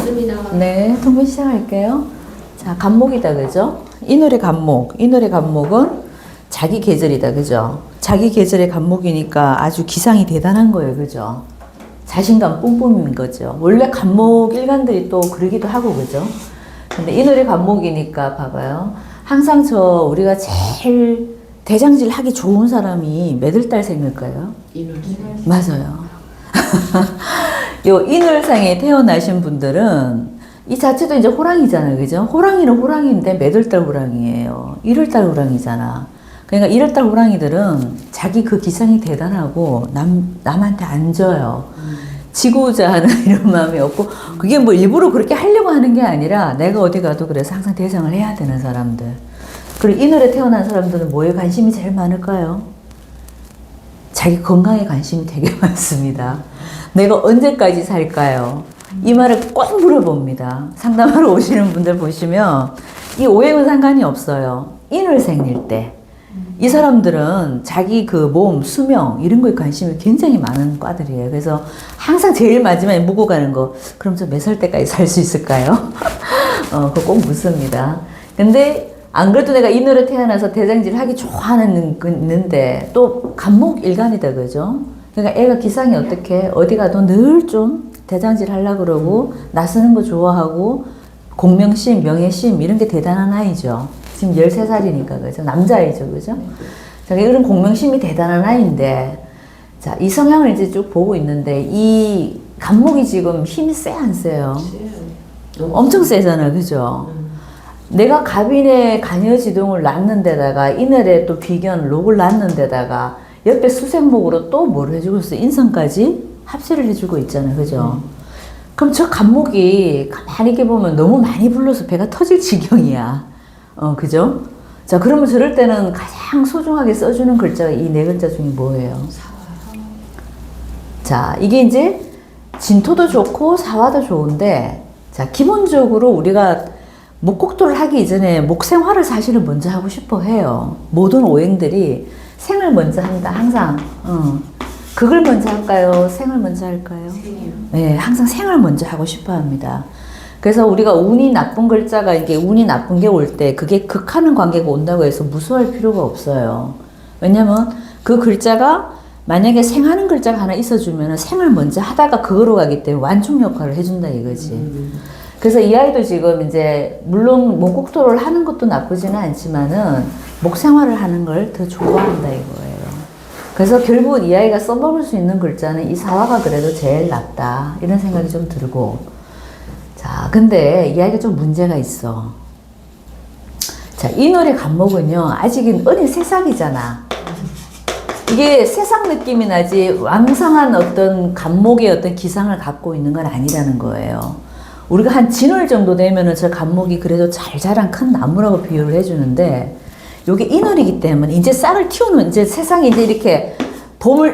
맞습니다. 네, 통분 시작할게요. 자, 간목이다, 그죠? 인월의 간목. 인월의 간목은 자기 계절이다, 그죠? 자기 계절의 간목이니까 아주 기상이 대단한 거예요, 그죠? 자신감 뿜뿜인 거죠. 원래 간목 일간들이 또 그러기도 하고, 그죠? 근데 인월의 간목이니까 봐봐요. 항상 우리가 제일 대장질 하기 좋은 사람이 몇 월 달생일까요? 인월생. 맞아요. 요 인월상에 태어나신 분들은 이 자체도 이제 호랑이잖아요. 그죠? 호랑이는 호랑이인데 몇 월 달 호랑이에요? 1월 달 호랑이잖아. 그러니까 1월 달 호랑이들은 자기 그 기상이 대단하고 남한테 안 져요. 지고자 하는 이런 마음이 없고, 그게 뭐 일부러 그렇게 하려고 하는 게 아니라 내가 어디 가도 그래서 항상 대성을 해야 되는 사람들. 그리고 인월에 태어난 사람들은 뭐에 관심이 제일 많을까요? 자기 건강에 관심이 되게 많습니다. 내가 언제까지 살까요? 이 말을 꼭 물어봅니다. 상담하러 오시는 분들 보시면 이 오행은 상관이 없어요. 인월생일 때. 이 사람들은 자기 그 몸, 수명 이런 거에 관심이 굉장히 많은 과들이에요. 그래서 항상 제일 마지막에 묻고 가는 거, 그럼 저 몇 살 때까지 살 수 있을까요? 그거 꼭 묻습니다. 근데 안 그래도 내가 인월에 태어나서 대장질 하기 좋아하는 거 있는데 또 간목 일간이다, 그죠? 그러니까 애가 기상이 어떻게 어디 가도 늘 좀 대장질 하려고 그러고 나서는 거 좋아하고 공명심, 명예심 이런 게 대단한 아이죠. 지금 13살이니까, 그죠? 남자아이죠, 그죠? 자, 이런 공명심이 대단한 아이인데, 자, 이 성향을 이제 쭉 보고 있는데, 이 간목이 지금 힘이 세, 안 세요? 엄청 세잖아요, 그죠? 내가 갑인의 간여지동을 낳는 데다가, 인월에 또 비견, 록을 낳는 데다가, 옆에 수생목으로 또 뭘 해주고 있어? 인성까지 합세를 해주고 있잖아요, 그죠? 그럼 저 간목이 가만히 이렇게 보면 너무 많이 불러서 배가 터질 지경이야. 그죠? 자, 그러면 저럴 때는 가장 소중하게 써주는 글자가 이 네 글자 중에 뭐예요? 자, 이게 이제 진토도 좋고 사화도 좋은데, 자, 기본적으로 우리가 목곡도를 하기 이전에 목생화를 사실은 먼저 하고 싶어 해요. 모든 오행들이 생을 먼저 한다, 항상. 그걸 먼저 할까요? 생을 먼저 할까요? 생이요. 네, 항상 생을 먼저 하고 싶어 합니다. 그래서 우리가 운이 나쁜 글자가 이게 운이 나쁜 게 올 때 그게 극하는 관계가 온다고 해서 무서워할 필요가 없어요. 왜냐면 그 글자가 만약에 생하는 글자가 하나 있어주면 생을 먼저 하다가 그거로 가기 때문에 완충 역할을 해준다 이거지. 그래서 이 아이도 지금 이제 물론 목국토를 하는 것도 나쁘지는 않지만은 목생활을 하는 걸 더 좋아한다 이거예요. 그래서 결국 이 아이가 써먹을 수 있는 글자는 이 사화가 그래도 제일 낫다 이런 생각이 좀 들고, 자, 근데 이 아이가 좀 문제가 있어. 자, 인월의 간목은요, 아직은 어린 새싹이잖아. 이게 새싹 느낌이 나지 왕성한 어떤 간목의 어떤 기상을 갖고 있는 건 아니라는 거예요. 우리가 한 진월 정도 되면은 저 간목이 그래도 잘 자란 큰 나무라고 비유를 해주는데, 요게 인월이기 때문에 이제 싹을 틔우는, 이제 세상이 이제 이렇게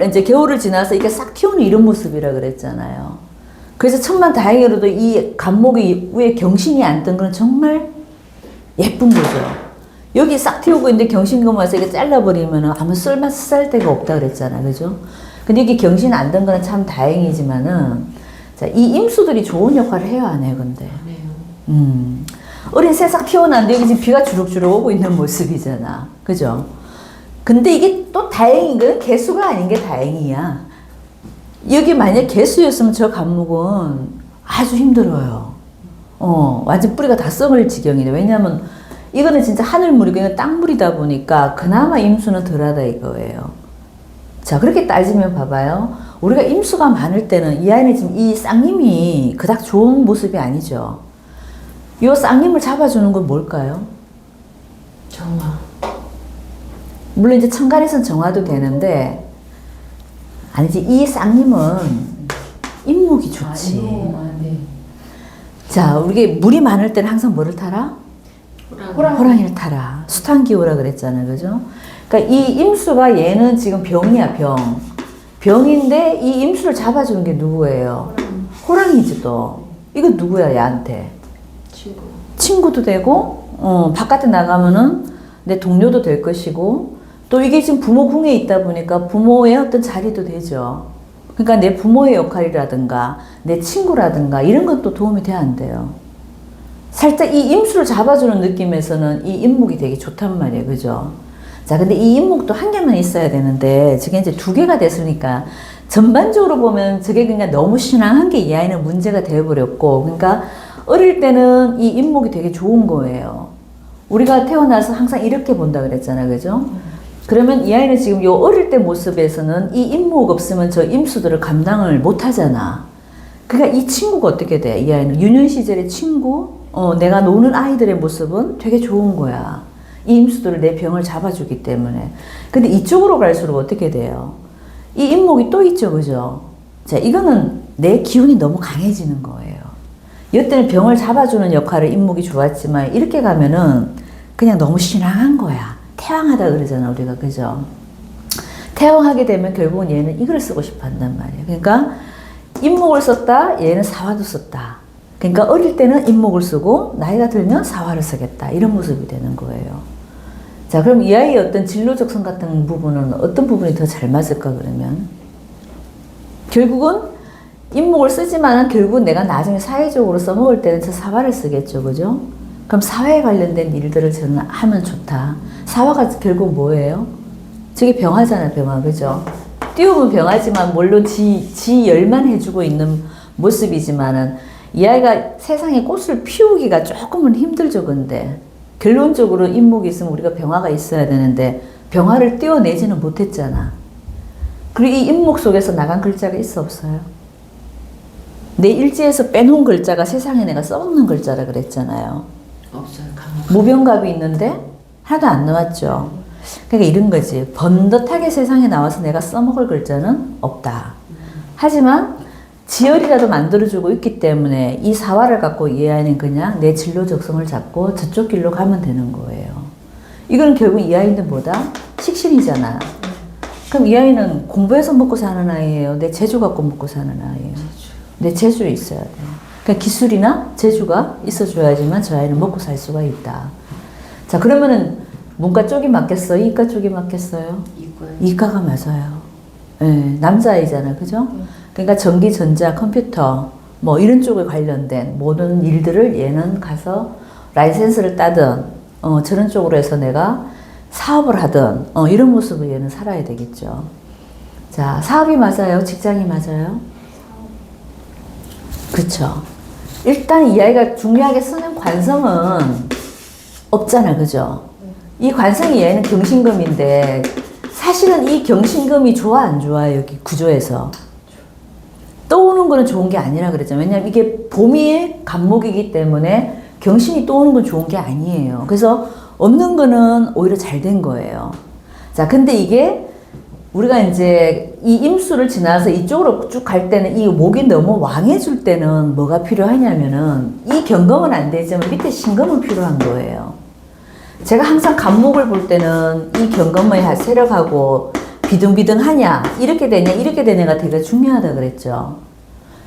이제 겨울을 지나서 이게 싹 틔우는 이런 모습이라 그랬잖아요. 그래서 천만 다행히로도 이 간목이 위에 경신이 안 뜬 건 정말 예쁜 거죠. 여기 싹 틔우고 있는데 경신금 와서 이게 잘라버리면 아무 쓸데가 없다 그랬잖아, 그죠? 근데 이게 경신 안 뜬 거는 참 다행이지만은, 자, 이 임수들이 좋은 역할을 해요, 안 해요, 근데? 어린 새싹 튀어나왔는데 여기 지금 비가 주룩주룩 오고 있는 모습이잖아, 그죠? 근데 이게 또 다행인 건 개수가 아닌 게 다행이야. 여기 만약 개수였으면 저 간목은 아주 힘들어요. 완전 뿌리가 다 썩을 지경이네. 왜냐면 이거는 진짜 하늘물이고 이건 땅물이다 보니까 그나마 임수는 덜하다 이거예요. 자, 그렇게 따지면 봐봐요. 우리가 임수가 많을 때는 이 아이는 지금 이 쌍님이 그닥 좋은 모습이 아니죠. 이 쌍님을 잡아주는 건 뭘까요? 정화. 물론 이제 천간에서는 정화도 되는데, 아니지, 이 쌍님은 인목이 좋지. 네. 자, 우리 물이 많을 때는 항상 뭐를 타라? 호랑이를 타라. 수탄기호라 그랬잖아요, 그죠? 그러니까 이 임수가 얘는 지금 병이야, 병. 병인데 이 임수를 잡아주는 게 누구예요? 호랑이지 또. 이거 누구야, 얘한테? 친구도 되고, 바깥에 나가면은 내 동료도 될 것이고, 또 이게 지금 부모 궁에 있다 보니까 부모의 어떤 자리도 되죠. 그러니까 내 부모의 역할이라든가 내 친구라든가 이런 건 또 도움이 돼야 안 돼요. 살짝 이 임수를 잡아주는 느낌에서는 이 임목이 되게 좋단 말이에요. 그죠? 자, 근데 이 임목도 한 개만 있어야 되는데 저게 이제 두 개가 됐으니까 전반적으로 보면 저게 그냥 너무 신앙한 게 이 아이는 문제가 되어버렸고, 그러니까 어릴 때는 이 임목이 되게 좋은 거예요. 우리가 태어나서 항상 이렇게 본다 그랬잖아. 그죠? 그러면 이 아이는 지금 요 어릴 때 모습에서는 이 임목 없으면 저 임수들을 감당을 못 하잖아. 그러니까 이 친구가 어떻게 돼? 이 아이는 유년 시절의 친구, 내가 노는 아이들의 모습은 되게 좋은 거야. 이 임수들을 내 병을 잡아주기 때문에. 근데 이쪽으로 갈수록 어떻게 돼요? 이 임목이 또 있죠. 그죠? 자, 이거는 내 기운이 너무 강해지는 거예요. 이때는 병을 잡아주는 역할을 임목이 좋았지만 이렇게 가면은 그냥 너무 신앙한 거야. 태왕하다 그러잖아, 우리가. 그죠? 태왕하게 되면 결국은 얘는 이걸 쓰고 싶어 한단 말이에요. 그러니까 임목을 썼다, 얘는 사화도 썼다. 그러니까 어릴 때는 임목을 쓰고 나이가 들면 사화를 쓰겠다. 이런 모습이 되는 거예요. 자, 그럼 이 아이의 어떤 진로적성 같은 부분은 어떤 부분이 더 잘 맞을까 그러면? 결국은 임목을 쓰지만은 결국은 내가 나중에 사회적으로 써먹을 때는 저 사화를 쓰겠죠. 그죠? 그럼 사회에 관련된 일들을 저는 하면 좋다. 사화가 결국 뭐예요? 저게 병화잖아요, 병화. 그죠? 띄우면 병화지만 물론 지 열만 해주고 있는 모습이지만은 이 아이가 세상에 꽃을 피우기가 조금은 힘들죠. 근데 결론적으로 임목이 있으면 우리가 병화가 있어야 되는데 병화를 띄워내지는 못했잖아. 그리고 이 임목 속에서 나간 글자가 있어 없어요? 내 일지에서 빼놓은 글자가 세상에 내가 써먹는 글자라 그랬잖아요. 없어요. 무병갑이 있는데 하나도 안 나왔죠. 그러니까 이런 거지. 번듯하게 세상에 나와서 내가 써먹을 글자는 없다. 하지만 지열이라도 만들어주고 있기 때문에 이 사화를 갖고 이 아이는 그냥 내 진로 적성을 잡고 저쪽 길로 가면 되는 거예요. 이건 결국 이 아이는 뭐다? 식신이잖아. 그럼 이 아이는 공부해서 먹고 사는 아이예요? 내 재주 갖고 먹고 사는 아이예요? 내 재주 있어야 돼. 그러니까 기술이나 재주가 있어줘야지만 저 아이는 먹고 살 수가 있다. 자, 그러면은 문과 쪽이 맞겠어요? 이과 쪽이 맞겠어요? 이과가 맞아요. 네, 남자아이잖아. 그죠? 그러니까 전기, 전자, 컴퓨터 뭐 이런 쪽에 관련된 모든 일들을 얘는 가서 라이센스를 따든 저런 쪽으로 해서 내가 사업을 하든 이런 모습을 얘는 살아야 되겠죠. 자, 사업이 맞아요? 직장이 맞아요? 그렇죠. 일단 이 아이가 중요하게 쓰는 관성은 없잖아. 그죠? 이 관성이 얘는 경신금인데 사실은 이 경신금이 좋아 안 좋아요? 여기 구조에서 떠오는 거는 좋은 게 아니라 그랬잖아요. 왜냐면 이게 봄이 간목이기 때문에 경신이 떠오는 건 좋은 게 아니에요. 그래서 없는 거는 오히려 잘 된 거예요. 자, 근데 이게 우리가 이제 이 임수를 지나서 이쪽으로 쭉 갈 때는 이 목이 너무 왕해줄 때는 뭐가 필요하냐면은 이 경금은 안 되지만 밑에 신금은 필요한 거예요. 제가 항상 간목을 볼 때는 이 경금의 세력하고 비등비등하냐, 이렇게 되냐, 이렇게 되냐가 되게 중요하다 그랬죠.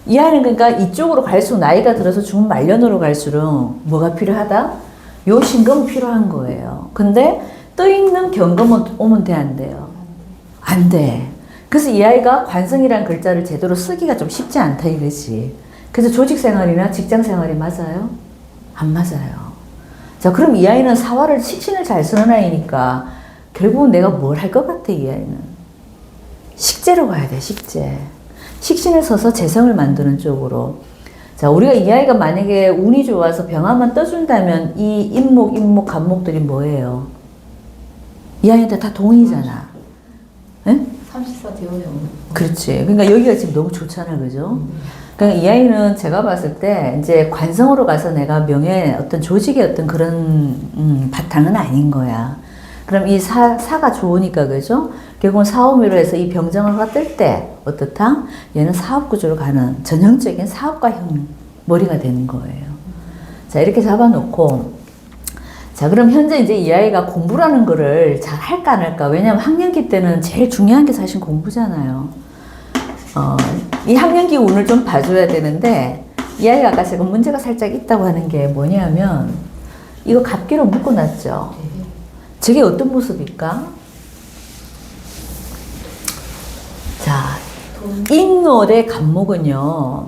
이 아이는 그러니까 이쪽으로 갈수록 나이가 들어서 중은 말년으로 갈수록 뭐가 필요하다? 요 신금은 필요한 거예요. 근데 떠있는 경금은 오면 돼, 안 돼요? 안 돼. 그래서 이 아이가 관성이라는 글자를 제대로 쓰기가 좀 쉽지 않다 이거지. 그래서 조직생활이나 직장생활이 맞아요? 안 맞아요. 자, 그럼 이 아이는 사화를, 식신을 잘 쓰는 아이니까 결국은 내가 뭘 할 것 같아, 이 아이는? 식재로 가야 돼, 식재. 식신을 써서 재성을 만드는 쪽으로. 자, 우리가 이 아이가 만약에 운이 좋아서 병화만 떠준다면 이 임목, 간목들이 뭐예요? 이 아이한테 다 동이잖아. 응? 34 되어요. 그렇지. 그러니까 여기가 지금 너무 좋잖아, 그죠? 그러니까 이 아이는 제가 봤을 때 이제 관성으로 가서 내가 명예, 어떤 조직의 어떤 그런 바탕은 아닌 거야. 그럼 이 사가 좋으니까, 그죠? 결국은 사오미로 해서 이 병정화가 뜰 때 어떻다? 얘는 사업구조로 가는 전형적인 사업가형 머리가 되는 거예요. 자, 이렇게 잡아놓고, 자, 그럼 현재 이제 이 아이가 공부라는 거를 잘 할까 안 할까? 왜냐면 학년기 때는 제일 중요한 게 사실 공부잖아요. 이 학년기 운을 좀 봐줘야 되는데, 이 아이가 아까 제가 문제가 살짝 있다고 하는 게 뭐냐면, 이거 갑기로 묶어놨죠. 저게 어떤 모습일까? 자, 인월의 간목은요,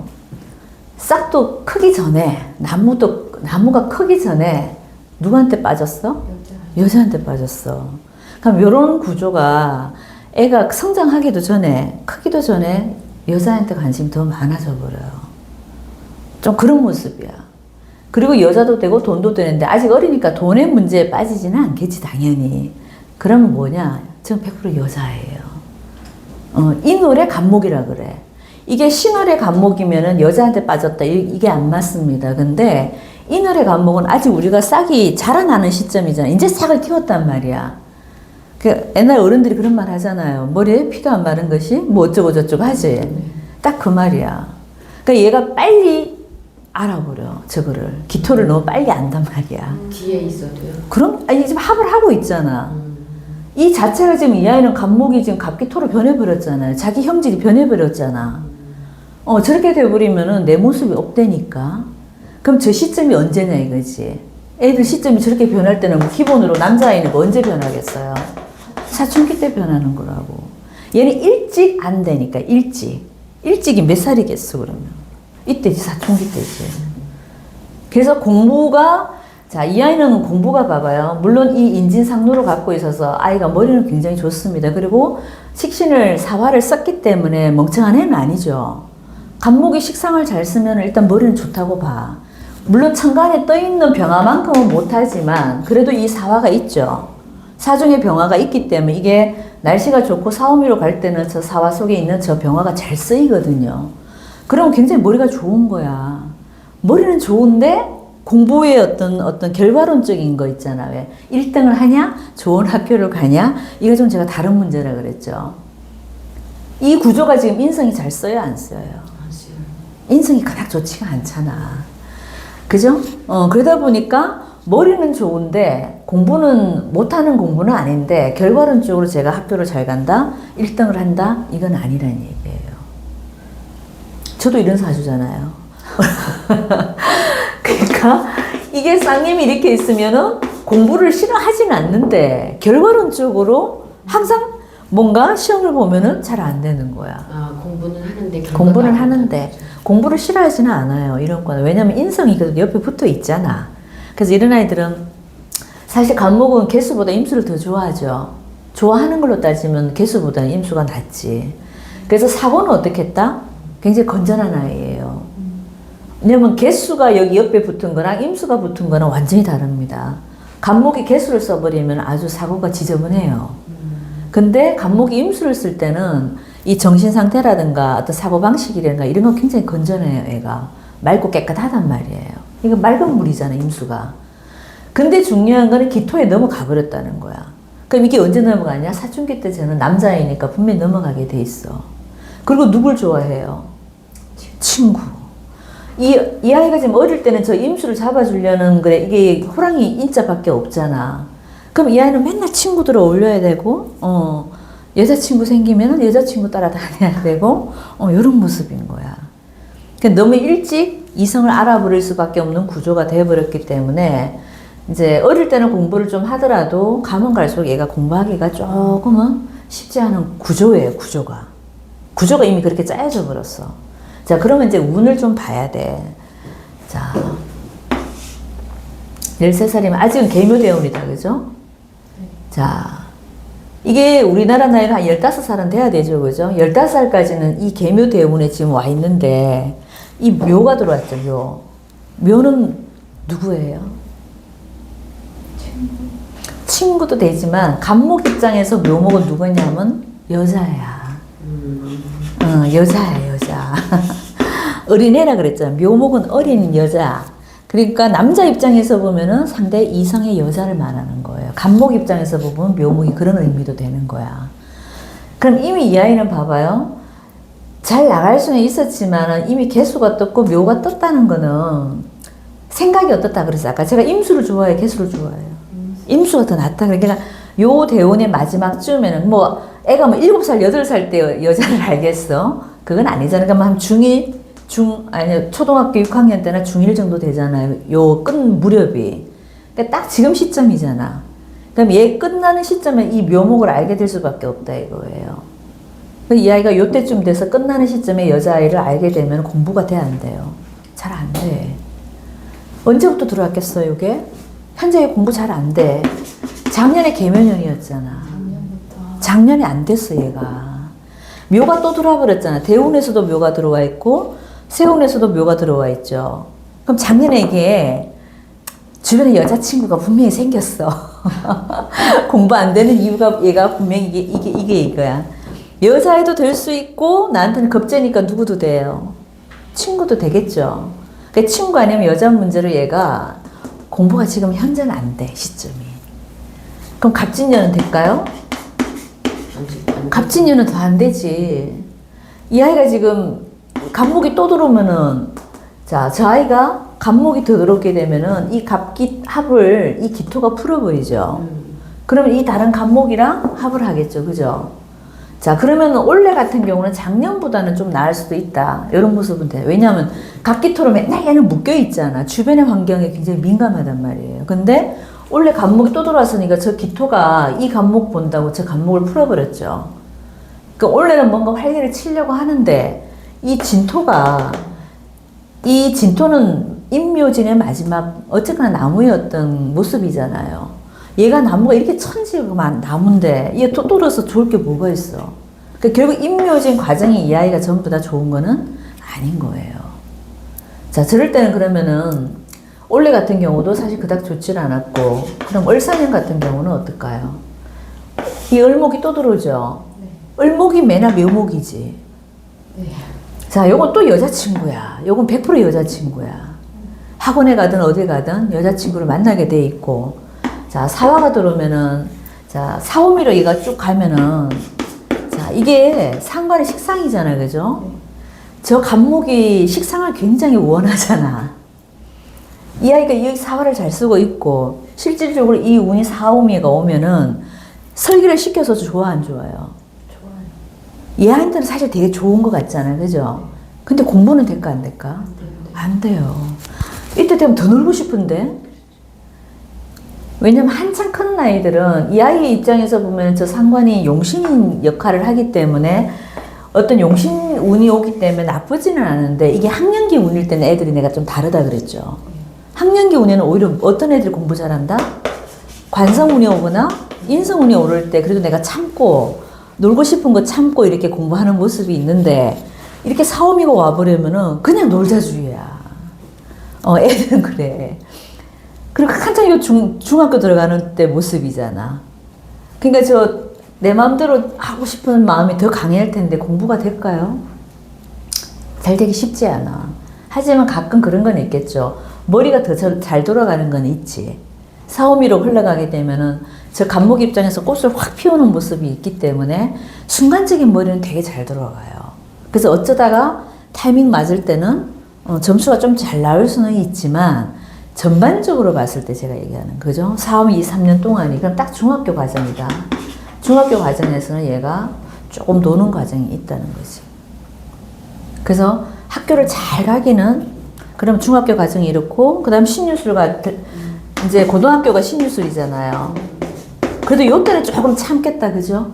싹도 크기 전에, 나무가 크기 전에 누구한테 빠졌어? 여자한테 빠졌어. 그럼 이런 구조가 애가 성장하기도 전에, 크기도 전에 여자한테 관심이 더 많아져 버려요. 좀 그런 모습이야. 그리고 여자도 되고 돈도 되는데 아직 어리니까 돈의 문제에 빠지지는 않겠지, 당연히. 그러면 뭐냐? 지금 100% 여자예요. 인월의 간목이라 그래. 이게 신월의 간목이면은 여자한테 빠졌다. 이게 안 맞습니다. 근데 인월의 간목은 아직 우리가 싹이 자라나는 시점이잖아. 이제 싹을 틔웠단 말이야. 그 옛날 어른들이 그런 말 하잖아요. 머리에 피가 안 마른 것이 뭐 어쩌고 저쩌고 하지. 딱 그 말이야. 그러니까 얘가 빨리 알아버려. 저거를. 기토를 너무 빨리 안단 말이야. 뒤에 있어도요? 그럼 아니 지금 합을 하고 있잖아. 이 자체가 지금 이 아이는 간목이 지금 갑기토로 변해버렸잖아요. 자기 형질이 변해버렸잖아. 저렇게 돼버리면은 내 모습이 없다니까. 그럼 저 시점이 언제냐 이거지. 애들 시점이 저렇게 변할 때는 뭐 기본으로 남자아이는 언제 변하겠어요? 사춘기 때 변하는 거라고. 얘는 일찍 안 되니까, 일찍이 몇 살이겠어, 그러면? 이때지, 사춘기 때지. 그래서 공부가, 자, 이 아이는 공부가 봐봐요. 물론 이 인진상노를 갖고 있어서 아이가 머리는 굉장히 좋습니다. 그리고 식신을, 사화를 썼기 때문에 멍청한 애는 아니죠. 간목이 식상을 잘 쓰면 일단 머리는 좋다고 봐. 물론 천간에 떠있는 병화만큼은 못하지만 그래도 이 사화가 있죠. 사중에 병화가 있기 때문에 이게 날씨가 좋고 사오미로 갈 때는 저 사화 속에 있는 저 병화가 잘 쓰이거든요. 그럼 굉장히 머리가 좋은 거야. 머리는 좋은데 공부의 어떤 결과론적인 거 있잖아. 왜 1등을 하냐? 좋은 학교를 가냐? 이거 좀 제가 다른 문제라 그랬죠. 이 구조가 지금 인성이 잘 써요, 안 써요? 인성이 그닥 좋지가 않잖아. 그죠? 그러다 보니까 머리는 좋은데 공부는 못하는 공부는 아닌데 결과론적으로 제가 학교를 잘 간다? 1등을 한다? 이건 아니라는 얘기예요. 저도 이런 사주잖아요. 그러니까 이게 쌍님이 이렇게 있으면은 공부를 싫어하진 않는데 결과론적으로 항상 뭔가 시험을 보면은 잘 안 되는 거야. 공부는 하는데 공부를 싫어하지는 않아요. 이런 거는. 왜냐면 인성이 계속 옆에 붙어 있잖아. 그래서 이런 아이들은 사실 간목은 개수보다 임수를 더 좋아하죠. 좋아하는 걸로 따지면 개수보다 임수가 낫지. 그래서 사고는 어떻게 했다? 굉장히 건전한 아이예요. 왜냐면 개수가 여기 옆에 붙은 거랑 임수가 붙은 거는 완전히 다릅니다. 간목이 개수를 써버리면 아주 사고가 지저분해요. 근데 간목이 임수를 쓸 때는 이 정신 상태라든가 어떤 사고방식이라든가 이런 건 굉장히 건전해요, 애가. 맑고 깨끗하단 말이에요. 이거 맑은 물이잖아, 임수가. 근데 중요한 거는 기토에 넘어가 버렸다는 거야. 그럼 이게 언제 넘어가냐? 사춘기 때 저는 남자이니까 분명히 넘어가게 돼 있어. 그리고 누굴 좋아해요? 친구. 이 아이가 지금 어릴 때는 저 임수를 잡아주려는 그래. 이게 호랑이 인자밖에 없잖아. 그럼 이 아이는 맨날 친구들을 어울려야 되고, 여자친구 생기면 여자친구 따라다녀야 되고, 이런 모습인 거야. 그러니까 너무 일찍 이성을 알아버릴 수밖에 없는 구조가 되어버렸기 때문에, 이제 어릴 때는 공부를 좀 하더라도, 가면 갈수록 얘가 공부하기가 조금은 쉽지 않은 구조예요, 구조가. 구조가 이미 그렇게 짜여져 버렸어. 자, 그러면 이제 운을 좀 봐야 돼. 자, 13살이면 아직은 계묘대운이다, 그죠? 자, 이게 우리나라 나이로 한 15살은 돼야 되죠, 그죠? 15살까지는 이 계묘대운에 지금 와 있는데, 이 묘가 들어왔죠, 묘. 묘는 누구예요? 친구도 되지만, 간목 입장에서 묘목은 누구냐면, 여자야. 여자야, 여자. 어린애라 그랬잖아. 묘목은 어린 여자. 그러니까 남자 입장에서 보면은 상대 이성의 여자를 말하는 거예요. 간목 입장에서 보면 묘목이 그런 의미도 되는 거야. 그럼 이미 이 아이는 봐봐요. 잘 나갈 수는 있었지만 이미 개수가 떴고 묘가 떴다는 거는 생각이 어떻다 그랬어요. 아까 제가 임수를 좋아해요, 개수를 좋아해요. 임수가 더 낫다. 그러니까 요 대운의 마지막쯤에는 뭐 애가 뭐 7살, 8살 때 여자를 알겠어? 그건 아니잖아요. 그러니까 한 아니, 초등학교 6학년 때나 중1 정도 되잖아요. 요 끝 무렵이. 그러니까 딱 지금 시점이잖아. 그럼 얘 끝나는 시점에 이 묘목을 알게 될 수밖에 없다 이거예요. 이 아이가 요때쯤 돼서 끝나는 시점에 여자아이를 알게 되면 공부가 돼, 안 돼요? 잘 안 돼. 언제부터 들어왔겠어요, 이게? 현재 공부 잘 안 돼. 작년에 개면연이었잖아. 작년에 안 됐어, 얘가. 묘가 또 들어와 버렸잖아. 대운에서도 묘가 들어와 있고, 세운에서도 묘가 들어와 있죠. 그럼 작년에 이게 주변에 여자친구가 분명히 생겼어. 공부 안 되는 이유가 얘가 분명히 이게 이거야. 여자애도 될 수 있고, 나한테는 겁재니까 누구도 돼요. 친구도 되겠죠. 그 친구 아니면 여자 문제로 얘가 공부가 지금 현재는 안 돼, 시점이. 그럼 갑진년은 될까요? 갑진년은 더 안 되지. 이 아이가 지금 갑목이 또 들어오면은, 자, 저 아이가 갑목이 더 들어오게 되면은 이 갑기 합을 이 기토가 풀어버리죠. 그러면 이 다른 갑목이랑 합을 하겠죠, 그죠? 자, 그러면 올해 같은 경우는 작년보다는 좀 나을 수도 있다. 이런 모습은 돼요. 왜냐하면 갑기토로 맨날 얘는 묶여있잖아. 주변의 환경에 굉장히 민감하단 말이에요. 근데 올해 갑목이 또 들어왔으니까 저 기토가 이 갑목 본다고 저 갑목을 풀어버렸죠. 그러니까 올해는 뭔가 활기를 치려고 하는데 이 진토는 임묘진의 마지막 어쨌거나 나무였던 모습이잖아요. 얘가 나무가 이렇게 천지만 나무인데 얘 또 떨어서 좋을 게 뭐가 있어. 그러니까 결국 임묘진 과정이 이 아이가 전부 다 좋은 거는 아닌 거예요. 자, 저럴 때는 그러면은 올해 같은 경우도 사실 그닥 좋질 않았고, 그럼 을사년 같은 경우는 어떨까요? 이 을목이 또 들어오죠. 네. 을목이 매나 묘목이지. 네. 자, 요건 또 여자친구야. 요건 100% 여자친구야. 학원에 가든 어디 가든 여자친구를 만나게 돼 있고, 자, 사화가 들어오면은, 자, 사오미로 얘가 쭉 가면은, 자, 이게 상관의 식상이잖아요, 그죠? 저 갑목이 식상을 굉장히 원하잖아. 이 아이가 이 사화를 잘 쓰고 있고, 실질적으로 이 운이 사오미가 오면은, 설계를 시켜서 좋아, 안 좋아요? 좋아요. 얘한테는 사실 되게 좋은 것 같잖아요, 그죠? 근데 공부는 될까, 안 될까? 안 돼요. 이때 되면 더 놀고 싶은데? 왜냐면 한창 큰 나이들은 이 아이의 입장에서 보면 저 상관이 용신 역할을 하기 때문에 어떤 용신 운이 오기 때문에 나쁘지는 않은데, 이게 학년기 운일 때는 애들이 내가 좀 다르다 그랬죠. 학년기 운에는 오히려 어떤 애들이 공부 잘한다? 관성운이 오거나 인성운이 오를 때 그래도 내가 참고 놀고 싶은 거 참고 이렇게 공부하는 모습이 있는데, 이렇게 사오미가 와버리면은 그냥 놀자주의야. 애들은 그래. 그리고 한창 이거 중학교 들어가는 때 모습이잖아. 그러니까 내 마음대로 하고 싶은 마음이 더 강할 텐데 공부가 될까요? 잘 되기 쉽지 않아. 하지만 가끔 그런 건 있겠죠. 머리가 더 잘 돌아가는 건 있지. 사오미로 흘러가게 되면은 저 갑목 입장에서 꽃을 확 피우는 모습이 있기 때문에 순간적인 머리는 되게 잘 돌아가요. 그래서 어쩌다가 타이밍 맞을 때는 점수가 좀 잘 나올 수는 있지만, 전반적으로 봤을 때 제가 얘기하는 거죠. 4월 2, 3년 동안이 그럼 딱 중학교 과정이다. 중학교 과정에서는 얘가 조금 노는 과정이 있다는 거지. 그래서 학교를 잘 가기는, 그럼 중학교 과정이 이렇고, 그 다음 신유술과, 이제 고등학교가 신유술이잖아요. 그래도 요때는 조금 참겠다, 그죠?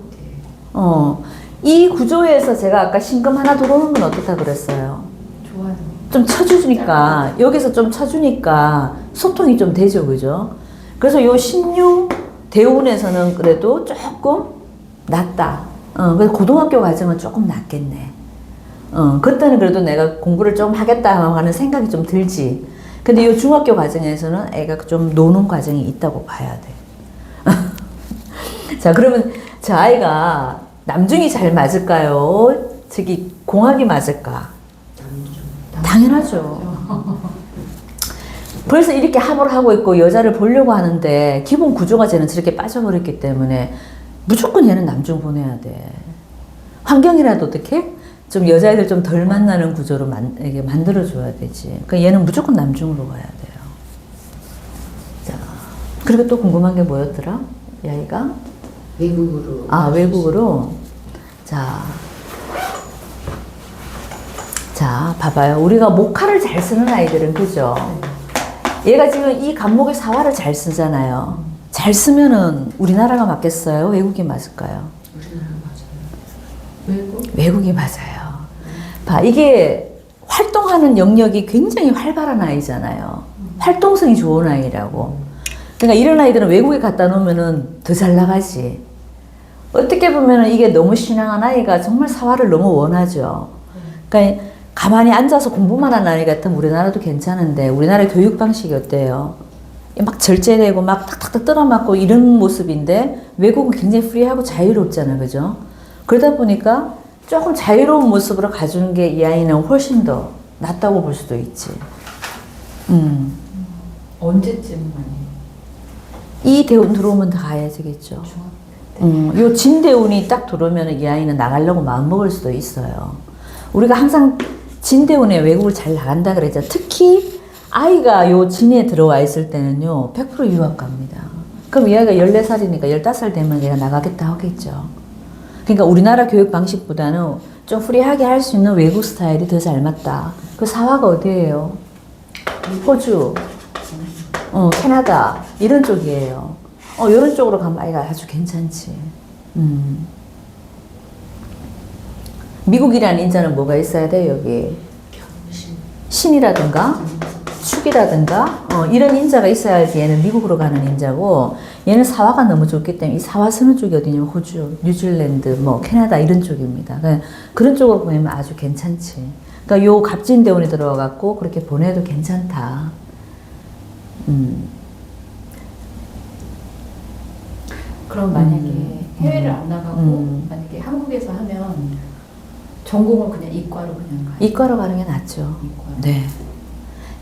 이 구조에서 제가 아까 신금 하나 들어오는 건 어떻다 그랬어요? 좋아요. 좀 쳐주니까, 여기서 좀 쳐주니까 소통이 좀 되죠, 그죠? 그래서 요 신유 대운에서는 그래도 조금 낫다. 그래서 고등학교 과정은 조금 낫겠네. 그때는 그래도 내가 공부를 좀 하겠다 하는 생각이 좀 들지. 근데 요 중학교 과정에서는 애가 좀 노는 과정이 있다고 봐야 돼. 자, 그러면 저 아이가 남중이 잘 맞을까요? 저기 공학이 맞을까? 당연하죠. 벌써 이렇게 합을 하고 있고 여자를 보려고 하는데 기본 구조가 쟤는 저렇게 빠져버렸기 때문에 무조건 얘는 남중 보내야 돼. 환경이라도 어떻게 좀 여자애들 좀 덜 만나는 구조로 이게 만들어줘야 되지. 그러니까 얘는 무조건 남중으로 가야 돼요. 자, 그리고 또 궁금한 게 뭐였더라? 이 아이가? 외국으로. 아, 외국으로. 자, 봐봐요. 우리가 목화를 잘 쓰는 아이들은, 그죠? 얘가 지금 이 간목의 사화를 잘 쓰잖아요. 잘 쓰면은 우리나라가 맞겠어요? 외국이 맞을까요? 우리나라 맞아요. 외국이 맞아요. 봐, 이게 활동하는 영역이 굉장히 활발한 아이잖아요. 활동성이 좋은 아이라고. 그러니까 이런 아이들은 외국에 갖다 놓으면은 더 잘 나가지. 어떻게 보면은 이게 너무 신앙한 아이가 정말 사활을 너무 원하죠. 그러니까 가만히 앉아서 공부만 하는 아이 같으면 우리나라도 괜찮은데 우리나라 교육 방식이 어때요? 막 절제되고 막 탁탁탁 떨어맞고 이런 모습인데 외국은 굉장히 프리하고 자유롭잖아요. 그죠? 그러다 보니까 조금 자유로운 모습으로 가주는 게 이 아이는 훨씬 더 낫다고 볼 수도 있지. 언제쯤 많이? 이 대운 들어오면 다 가야 되겠죠. 요 진대운이 딱 들어오면 이 아이는 나가려고 마음먹을 수도 있어요. 우리가 항상 진대운에 외국을 잘 나간다 그랬죠. 특히 아이가 요 진에 들어와 있을 때는요, 100% 유학 갑니다. 그럼 이 아이가 14살이니까 15살 되면 얘가 나가겠다 하겠죠. 그러니까 우리나라 교육 방식보다는 좀 프리하게 할 수 있는 외국 스타일이 더 잘 맞다. 그 사화가 어디예요? 호주, 캐나다 이런 쪽이에요. 이런 쪽으로 가면 아이가 아주 괜찮지. 미국이라는 인자는 뭐가 있어야 돼 여기? 신이라든가 축이라든가 이런 인자가 있어야지 얘는 미국으로 가는 인자고, 얘는 사화가 너무 좋기 때문에 이 사화 쓰는 쪽이 어디냐면 호주, 뉴질랜드, 뭐 캐나다 이런 쪽입니다. 그런 쪽으로 보내면 아주 괜찮지. 그러니까 요 갑진대운이 들어와갖고 그렇게 보내도 괜찮다. 그럼 만약에 해외를 안 나가고 만약에 한국에서 하면 전공을 그냥 이과로 그냥 가요? 이과로 가는 게 낫죠. 이과로. 네.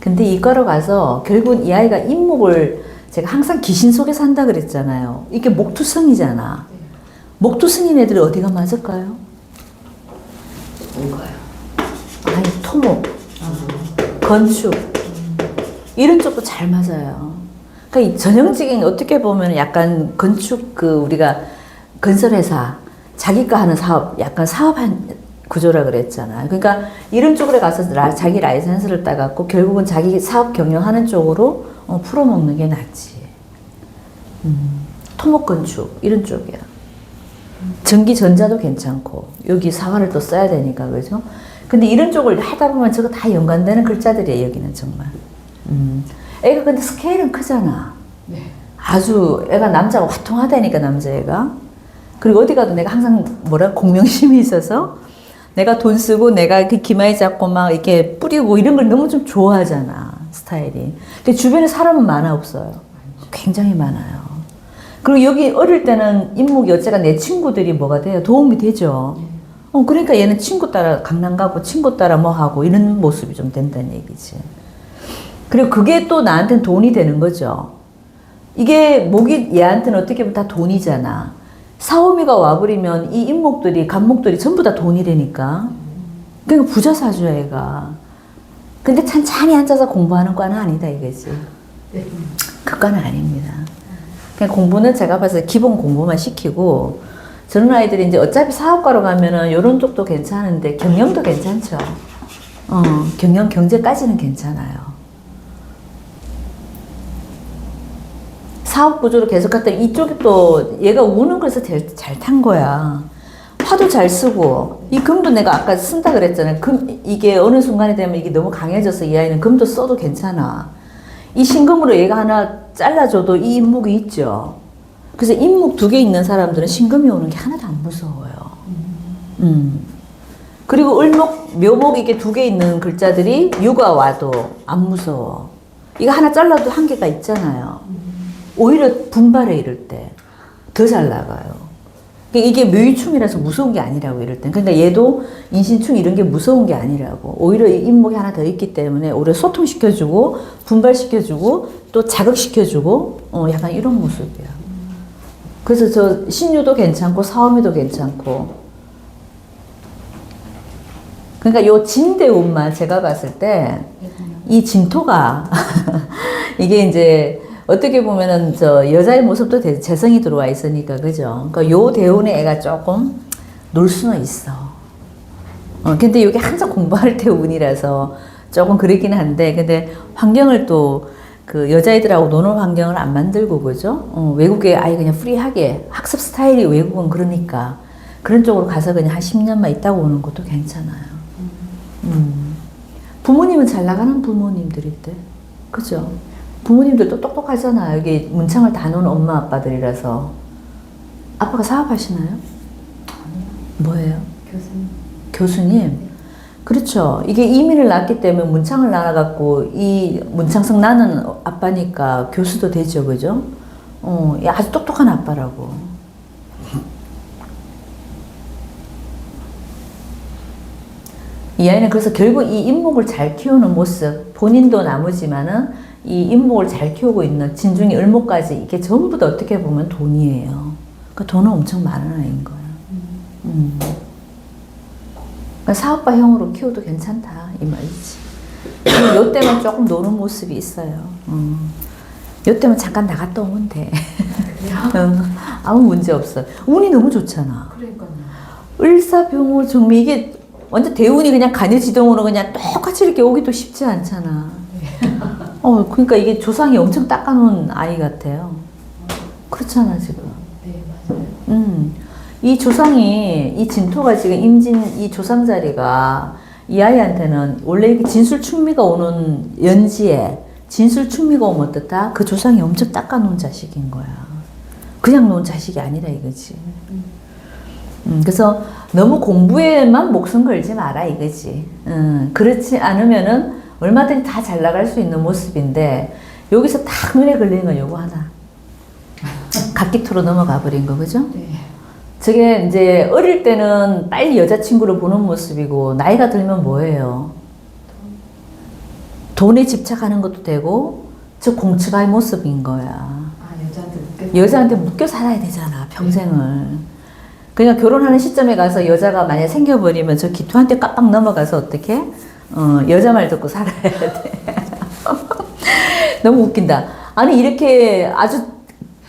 근데 이과로 가서 결국은 이 아이가 인목을 제가 항상 귀신 속에 산다 그랬잖아요. 이게 목투성이잖아. 네. 목투성인 애들이 어디가 맞을까요? 뭔가요? 아니, 토목, 건축 이런 쪽도 잘 맞아요. 그러니까 이 전형적인 어떻게 보면 약간 건축 우리가 건설회사 자기가 하는 사업 약간 사업한 구조라 그랬잖아요. 그러니까 이런 쪽으로 가서 자기 라이센스를 따갖고 결국은 자기 사업 경영하는 쪽으로 풀어먹는 게 낫지. 토목건축 이런 쪽이야. 전기전자도 괜찮고 여기 사화를 또 써야 되니까 그죠? 근데 이런 쪽을 하다 보면 저거 다 연관되는 글자들이에요. 여기는 정말. 애가 근데 스케일은 크잖아. 네. 아주 애가 남자가 화통하다니까 남자애가. 그리고 어디 가도 내가 항상 공명심이 있어서 내가 돈 쓰고 내가 이렇게 기마이 잡고 막 이렇게 뿌리고 이런 걸 너무 좀 좋아하잖아 스타일이. 근데 주변에 사람은 많아 없어요? 굉장히 많아요. 그리고 여기 어릴 때는 인목이 어째가 내 친구들이 뭐가 돼요? 도움이 되죠. 그러니까 얘는 친구 따라 강남 가고 친구 따라 뭐 하고 이런 모습이 좀 된다는 얘기지. 그리고 그게 또 나한테는 돈이 되는 거죠. 이게 목이 얘한테는 어떻게 보면 다 돈이잖아. 사오미가 와버리면 이 인목들이, 간목들이 전부 다 돈이 되니까. 그러니까 부자 사주야, 얘가. 근데 찬찬히 앉아서 공부하는 과는 아니다, 이거지. 네. 그 과는 아닙니다. 그냥 공부는 제가 봐서 기본 공부만 시키고, 저런 아이들이 이제 어차피 사업가로 가면은 요런 쪽도 괜찮은데, 경영도 괜찮죠. 경영, 경제까지는 괜찮아요. 사업 구조로 계속 갔다 이쪽이 또 얘가 우는 거에서 제일 잘 탄 거야. 화도 잘 쓰고 이 금도 내가 아까 쓴다 그랬잖아요. 금 이게 어느 순간이 되면 이게 너무 강해져서 이 아이는 금도 써도 괜찮아. 이 신금으로 얘가 하나 잘라줘도 이 인목이 있죠. 그래서 인목 2개 있는 사람들은 신금이 오는 게 하나도 안 무서워요. 그리고 을목, 묘목 이게 2개 있는 글자들이 유가 와도 안 무서워. 이거 하나 잘라도 한계가 있잖아요. 오히려 분발해 이럴 때 더 잘 나가요. 이게 묘유충이라서 무서운 게 아니라고 이럴 때. 그러니까 얘도 인신충 이런 게 무서운 게 아니라고. 오히려 인목이 하나 더 있기 때문에 오히려 소통시켜주고 분발시켜주고 또 자극시켜주고 약간 이런 모습이야. 그래서 저 신유도 괜찮고 사오미도 괜찮고. 그러니까 요 진대운만 제가 봤을 때 이 진토가 이게 이제 어떻게 보면은 저 여자의 모습도 재성이 들어와 있으니까 그죠? 그러니까 요 대운에 애가 조금 놀 수는 있어. 근데 이게 항상 공부할 때 운이라서 조금 그렇긴 한데, 근데 환경을 또 그 여자애들하고 노는 환경을 안 만들고 그죠? 외국에 아예 그냥 프리하게 학습 스타일이 외국은 그러니까 그런 쪽으로 가서 그냥 한 10년만 있다가 오는 것도 괜찮아요. 부모님은 잘 나가는 부모님들일 때. 그죠? 부모님들도 똑똑하잖아요. 여기 문창을 다 놓은 엄마 아빠들이라서. 아빠가 사업하시나요? 아니요. 뭐예요? 교수님. 교수님? 네. 그렇죠. 이게 이민을 낳았기 때문에 문창을 낳아갖고 이 문창성 나는 아빠니까 교수도 되죠. 그죠? 아주 똑똑한 아빠라고. 이 아이는 그래서 결국 이 인목을 잘 키우는 모습, 본인도 나무지만은 이 인목을 잘 키우고 있는 진중이 을목까지 이게 전부 다 어떻게 보면 돈이에요. 그러니까 돈은 엄청 많은 아이인 거예요. 그러니까 사업가형으로 키워도 괜찮다 이 말이지. 요 때만 조금 노는 모습이 있어요. 요 때만 잠깐 나갔다 오면 돼. 아무 문제 없어. 운이 너무 좋잖아. 그러니까요. 을사병호 정미 이게 완전 대운이 그냥 간여지동으로 그냥 똑같이 이렇게 오기도 쉽지 않잖아. 그러니까 이게 조상이 엄청 닦아놓은 아이 같아요. 그렇잖아 지금. 네, 맞아요. 이 조상이 이 진토가 지금 임진 이 조상 자리가 이 아이한테는 원래 이렇게 진술충미가 오는 연지에 진술충미가 오면 어떻다? 그 조상이 엄청 닦아놓은 자식인 거야. 그냥 놓은 자식이 아니라 이거지. 그래서 너무 공부에만 목숨 걸지 마라 이거지. 그렇지 않으면은 얼마든지 다 잘 나갈 수 있는 모습인데 여기서 딱 눈에 걸리는 건 요거 하나. 각기토로 넘어가 버린 거 그죠? 네. 저게 이제 어릴 때는 빨리 여자친구를 보는 모습이고 나이가 들면 뭐예요? 돈에 집착하는 것도 되고 저 공처가의 모습인 거야. 아, 여자한테 묶여 살아야 되잖아 평생을. 그냥 결혼하는 시점에 가서 여자가 만약 생겨버리면 저 기토한테 깜빡 넘어가서 어떻게? 여자 말 듣고 살아야 돼. 너무 웃긴다. 아니 이렇게 아주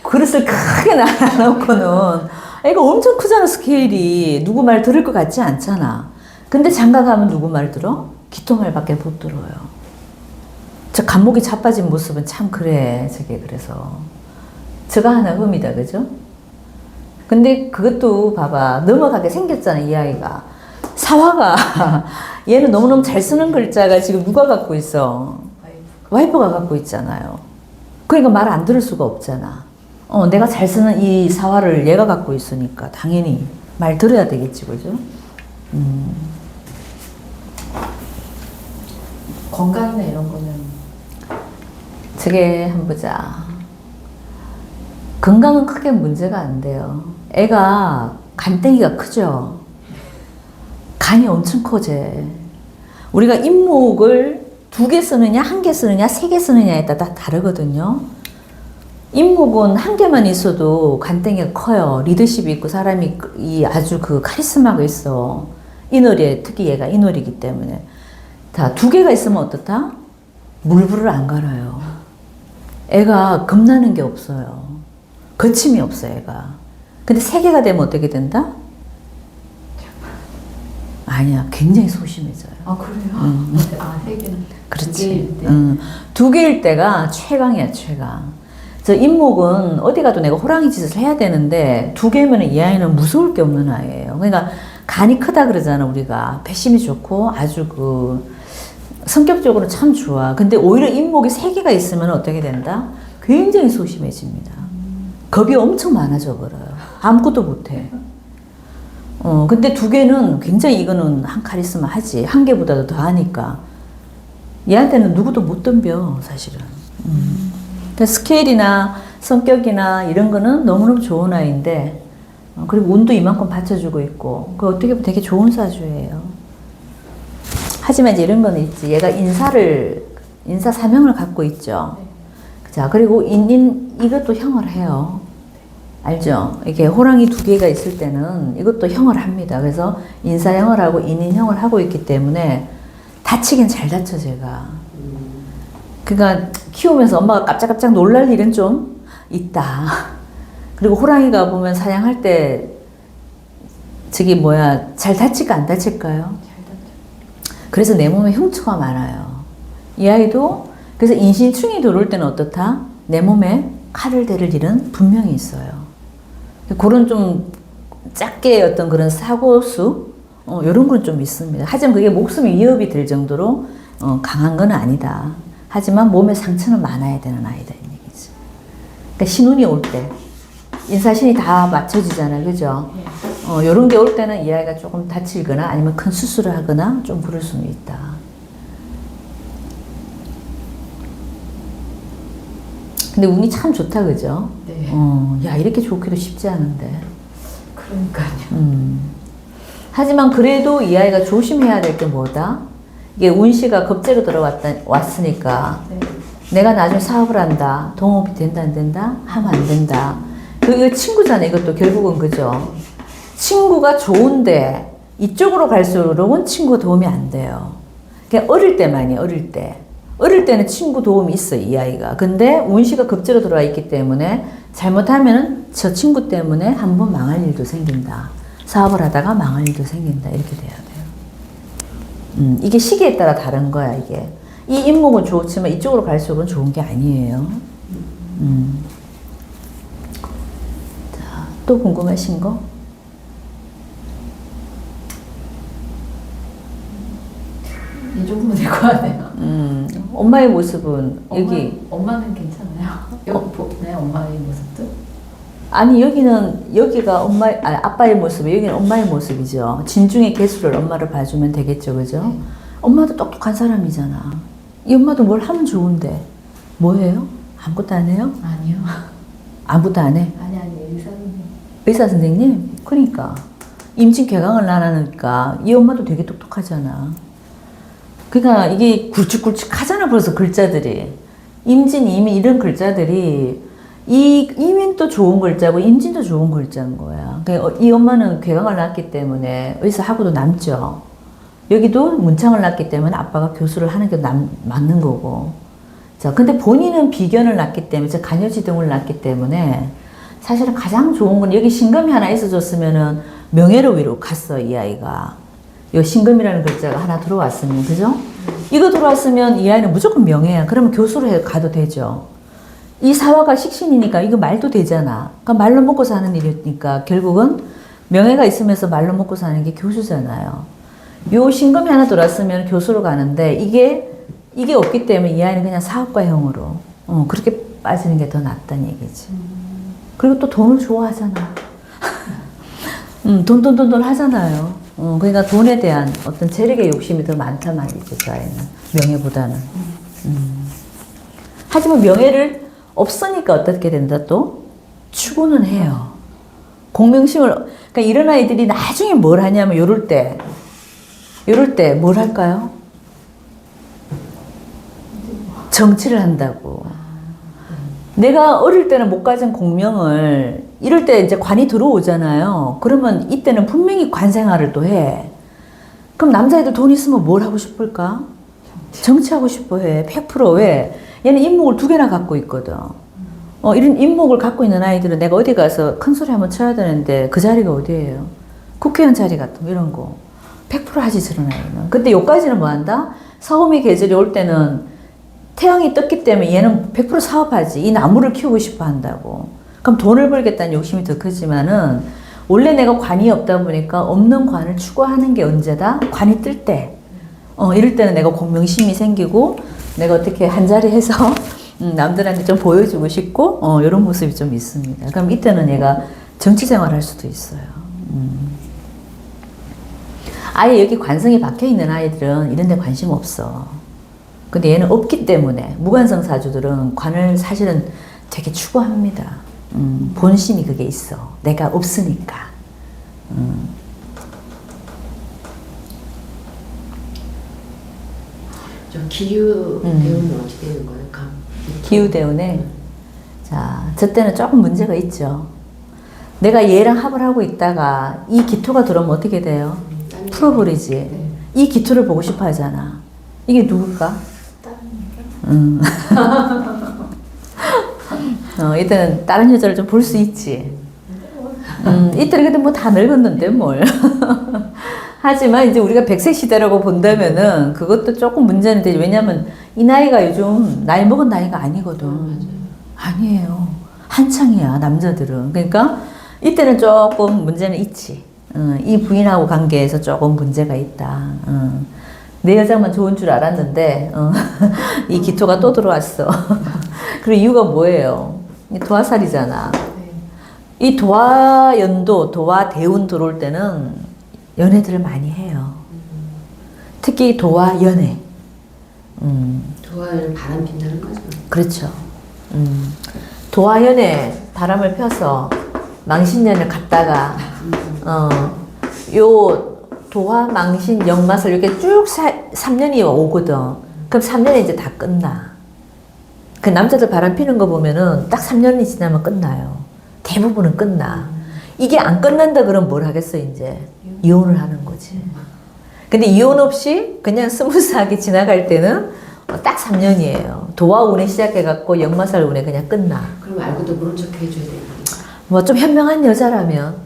그릇을 크게 놔놓고는 애가 엄청 크잖아 스케일이. 누구 말 들을 것 같지 않잖아. 근데 장가 가면 누구 말 들어? 기토 말밖에 못 들어요. 저 간목이 자빠진 모습은 참 그래. 저게 그래서 저가 하나 흠이다 그죠? 근데 그것도 봐봐 넘어가게 생겼잖아 이 아이가. 사화가 얘는 너무너무 잘 쓰는 글자가 지금 누가 갖고 있어? 와이프가 갖고 있잖아요. 그러니까 말 안 들을 수가 없잖아. 내가 잘 쓰는 이 사화를 얘가 갖고 있으니까 당연히 말 들어야 되겠지 그죠? 건강이나 이런 거는 저게 한번 보자. 건강은 크게 문제가 안 돼요. 애가 간땡이가 크죠? 간이 엄청 커제. 우리가 인목을 2개 쓰느냐, 1개 쓰느냐, 3개 쓰느냐에 따라 다 다르거든요. 인목은 1개만 있어도 간땡이가 커요. 리더십이 있고 사람이 아주 그 카리스마가 있어. 인월에 특히 얘가 인월이기 때문에. 다 2개가 있으면 어떻다? 물불을 안 갈아요. 애가 겁나는 게 없어요. 거침이 없어 애가. 근데 3개가 되면 어떻게 된다? 아니야, 굉장히 소심해져요. 아 그래요? 아 3개는 그렇지. 2개일 때가 최강이야 최강. 저 인목은 어디 가도 내가 호랑이 짓을 해야 되는데 2개면 이 아이는 무서울 게 없는 아이예요. 그러니까 간이 크다 그러잖아 우리가. 배심이 좋고 아주 그 성격적으로 참 좋아. 근데 오히려 인목이 3개가 있으면 어떻게 된다? 굉장히 소심해집니다. 겁이 엄청 많아져 버려요. 아무것도 못해. 근데 2개는 굉장히 이거는 한 카리스마 하지. 1개보다도 더 하니까. 얘한테는 누구도 못 덤벼, 사실은. 그러니까 스케일이나 성격이나 이런 거는 너무너무 좋은 아이인데, 그리고 운도 이만큼 받쳐주고 있고, 그 어떻게 보면 되게 좋은 사주예요. 하지만 이제 이런 거는 있지. 얘가 인사 사명을 갖고 있죠. 자, 그리고 이것도 형을 해요. 알죠? 이게 호랑이 2개가 있을 때는 이것도 형을 합니다. 그래서 인사형을 하고 인인형을 하고 있기 때문에 다치긴 잘 다쳐, 제가. 그러니까 키우면서 엄마가 깜짝깜짝 놀랄 일은 좀 있다. 그리고 호랑이가 보면 사냥할 때 잘 다칠까 안 다칠까요? 그래서 내 몸에 흉추가 많아요. 이 아이도 그래서 인신충이 들어올 때는 어떻다? 내 몸에 칼을 대를 일은 분명히 있어요. 그런 좀 작게 어떤 그런 사고수 이런 건 좀 있습니다. 하지만 그게 목숨에 위협이 될 정도로 강한 건 아니다. 하지만 몸에 상처는 많아야 되는 아이다 이 얘기지. 그러니까 신운이 올 때 인사신이 다 맞춰지잖아요, 그죠? 이런 게 올 때는 이 아이가 조금 다치거나 아니면 큰 수술을 하거나 좀 그럴 수는 있다. 근데 운이 참 좋다, 그죠? 네. 야, 이렇게 좋기도 쉽지 않은데. 그러니까요. 하지만 그래도 이 아이가 조심해야 될 게 뭐다? 이게 운시가 급제로 왔으니까 네. 내가 나중에 사업을 한다. 동업이 된다, 안 된다? 하면 안 된다. 이거 친구잖아, 이것도 결국은, 그죠? 친구가 좋은데 이쪽으로 갈수록은 친구 도움이 안 돼요. 그냥 어릴 때만이 어릴 때. 어릴 때는 친구 도움이 있어, 이 아이가. 근데 운시가 급제로 들어와 있기 때문에 잘못하면 저 친구 때문에 한번 망할 일도 생긴다. 사업을 하다가 망할 일도 생긴다. 이렇게 돼야 돼요. 이게 시기에 따라 다른 거야, 이게. 이 인목은 좋지만 이쪽으로 갈수록은 좋은 게 아니에요. 자, 또 궁금하신 거? 이 정도면 될 것 같네요. 엄마의 모습은 여기 엄마는 괜찮아요. 여기 보나요? 엄마의 모습도? 아니 여기가 아빠의 모습이 여기는 엄마의 모습이죠. 진중의 개수를 엄마를 봐주면 되겠죠, 그죠? 네. 엄마도 똑똑한 사람이잖아. 이 엄마도 뭘 하면 좋은데 뭐예요? 아무것도 안 해요? 아니요. 아무것도 안 해? 아니 의사님. 의사 선생님? 그러니까 임신 개강을 안 하니까 이 엄마도 되게 똑똑하잖아. 그러니까 이게 굵직굵직하잖아, 벌써 글자들이. 임진, 이민 이런 글자들이 이민도 좋은 글자고 임진도 좋은 글자인 거야. 그러니까 이 엄마는 괴강을 낳았기 때문에 의사하고도 남죠. 여기도 문창을 낳았기 때문에 아빠가 교수를 하는 게 맞는 거고. 자, 근데 본인은 비견을 낳기 때문에, 간여지등을 낳기 때문에 사실은 가장 좋은 건 여기 신금이 하나 있어줬으면은 명예로 위로 갔어, 이 아이가. 요 신금이라는 글자가 하나 들어왔으면, 그죠? 이거 들어왔으면 이 아이는 무조건 명예야. 그러면 교수로 가도 되죠. 이 사화가 식신이니까 이거 말도 되잖아. 그러니까 말로 먹고 사는 일이니까 결국은 명예가 있으면서 말로 먹고 사는 게 교수잖아요. 요 신금이 하나 들어왔으면 교수로 가는데 이게 없기 때문에 이 아이는 그냥 사업가형으로 그렇게 빠지는 게 더 낫다는 얘기지. 그리고 또 돈을 좋아하잖아. 돈 하잖아요. 그러니까 돈에 대한 어떤 재력의 욕심이 더 많단 말이죠, 그 아이는. 명예보다는. 하지만 명예를 없으니까 어떻게 된다 또? 추구는 해요. 공명심을, 그러니까 이런 아이들이 나중에 뭘 하냐면 요럴 때 뭘 할까요? 정치를 한다고. 내가 어릴 때는 못 가진 공명을 이럴 때 이제 관이 들어오잖아요. 그러면 이때는 분명히 관 생활을 또 해. 그럼 남자애들 돈 있으면 뭘 하고 싶을까? 정치하고 싶어 해. 100% 왜? 얘는 인목을 2개나 갖고 있거든. 이런 인목을 갖고 있는 아이들은 내가 어디 가서 큰 소리 한번 쳐야 되는데 그 자리가 어디예요? 국회의원 자리 같은 거 이런 거. 100% 하지, 저런 아이는. 근데 요까지는 뭐 한다? 사오미 계절이 올 때는 태양이 떴기 때문에 얘는 100% 사업하지. 이 나무를 키우고 싶어 한다고. 그럼 돈을 벌겠다는 욕심이 더 크지만은 원래 내가 관이 없다 보니까 없는 관을 추구하는 게 언제다? 관이 뜰 때. 이럴 때는 내가 공명심이 생기고 내가 어떻게 한 자리 해서 남들한테 좀 보여주고 싶고 이런 모습이 좀 있습니다. 그럼 이때는 얘가 정치 생활을 할 수도 있어요. 아예 여기 관성이 박혀 있는 아이들은 이런 데 관심 없어. 근데 얘는 없기 때문에 무관성 사주들은 관을 사실은 되게 추구합니다. 본심이 그게 있어. 내가 없으니까. 저 기후 배우는 어떻게 되는 거예요? 기후대운에 자, 저 때는 조금 문제가 있죠. 내가 얘랑 합을 하고 있다가 이 기토가 들어오면 어떻게 돼요? 풀어버리지. 네. 이 기토를 보고 싶어 하잖아. 이게 누굴까? 이때는 다른 여자를 좀 볼 수 있지. 이때는 근데 뭐 다 늙었는데 뭘. 하지만 이제 우리가 100세 시대라고 본다면은 그것도 조금 문제는 되지. 왜냐면 이 나이가 요즘 나이 먹은 나이가 아니거든. 아니에요. 한창이야, 남자들은. 그러니까 이때는 조금 문제는 있지. 이 부인하고 관계에서 조금 문제가 있다. 내 여자만 좋은 줄 알았는데 이 기토가 또 들어왔어. 그리고 이유가 뭐예요? 이 도화살이잖아. 네. 이 도화연도, 도화대운 들어올 때는 연애들을 많이 해요. 특히 도화연애. 도화를 바람 핀다는 거죠. 그렇죠. 도화연애 바람을 펴서 망신년을 갔다가 요 도화, 망신, 역마설 이렇게 쭉 3년이 오거든. 그럼 3년이 이제 다 끝나. 그 남자들 바람 피는 거 보면은 딱 3년이 지나면 끝나요. 대부분은 끝나. 이게 안 끝난다 그러면 뭘 하겠어 이제? 이혼을 하는 거지. 근데 이혼 없이 그냥 스무스하게 지나갈 때는 딱 3년이에요. 도화운에 시작해갖고 역마살 운에 그냥 끝나. 그럼 알고도 모른 척 해줘야 되는 뭐 좀 현명한 여자라면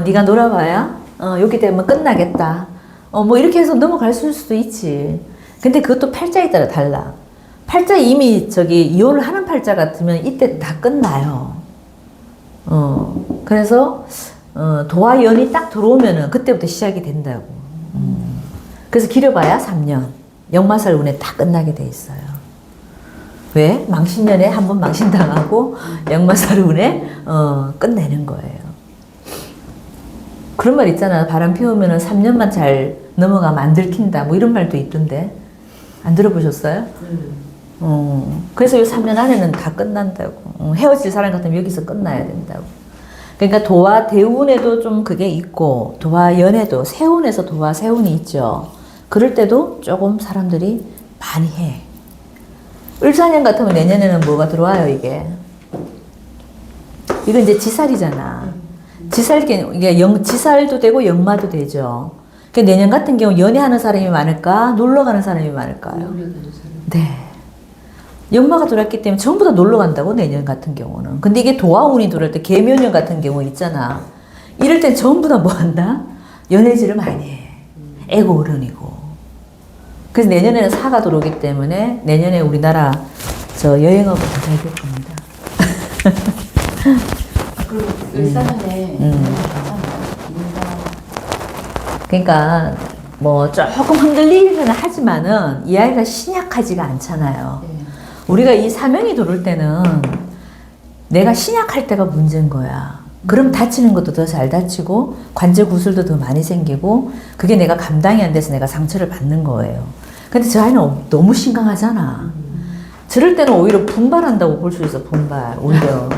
네가 놀아봐야 여기 되면 끝나겠다. 뭐 이렇게 해서 넘어갈 수도 있지. 근데 그것도 팔자에 따라 달라. 팔자 이미 이혼을 하는 팔자 같으면 이때 다 끝나요. 그래서 도화연이 딱 들어오면은 그때부터 시작이 된다고. 그래서 길어봐야 3년. 역마살 운에 다 끝나게 돼 있어요. 왜? 망신년에 한 번 망신당하고 역마살 운에 끝내는 거예요. 그런 말 있잖아. 바람 피우면은 3년만 잘 넘어가면 안 들킨다. 뭐 이런 말도 있던데. 안 들어보셨어요? 그래서 이 3년 안에는 다 끝난다고. 헤어질 사람 같으면 여기서 끝나야 된다고. 그러니까 도화 대운에도 좀 그게 있고, 도화 연에도 세운에서 도화 세운이 있죠. 그럴 때도 조금 사람들이 많이 해. 을사년 같으면 내년에는 뭐가 들어와요, 이게? 이건 이제 지살이잖아. 이게 지살도 되고 역마도 되죠. 그러니까 내년 같은 경우 연애하는 사람이 많을까? 놀러 가는 사람이 많을까요? 놀러 가는 사람. 네. 역마가 들어왔기 때문에 전부 다 놀러 간다고, 내년 같은 경우는. 근데 이게 도화운이 들어올 때, 계묘년 같은 경우 있잖아. 이럴 땐 전부 다 뭐 한다? 연애질을 많이 해. 애고 어른이고. 그래서 내년에는 사가 들어오기 때문에 내년에 우리나라 여행하고 다 잘 될 겁니다. 그리고 을사년에 그러니까 뭐 조금 흔들리기는 하지만은 이 아이가 신약하지가 않잖아요. 네. 우리가 이 사명이 들어올 때는 내가 신약할 때가 문제인 거야. 그럼 다치는 것도 더 잘 다치고 관제 구술도 더 많이 생기고 그게 내가 감당이 안 돼서 내가 상처를 받는 거예요. 근데 저 아이는 너무 신강하잖아. 저럴 때는 오히려 분발한다고 볼 수 있어. 분발 오히려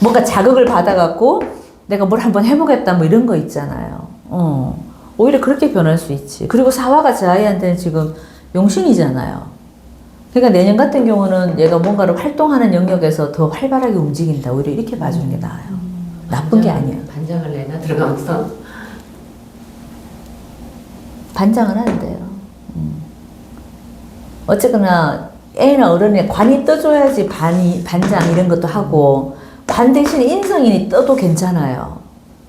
뭔가 자극을 받아갖고 내가 뭘 한번 해보겠다 뭐 이런 거 있잖아요. 오히려 그렇게 변할 수 있지. 그리고 사화가 저 아이한테는 지금 용신이잖아요. 그러니까 내년 같은 경우는 얘가 뭔가를 활동하는 영역에서 더 활발하게 움직인다. 오히려 이렇게 봐주는 게 나아요. 나쁜 게 아니야. 반장을 내나 들어가면서 반장은 하는데요. 어쨌거나 애나 어른의 관이 떠줘야지 반장 이런 것도 하고 관 대신에 인성이 떠도 괜찮아요.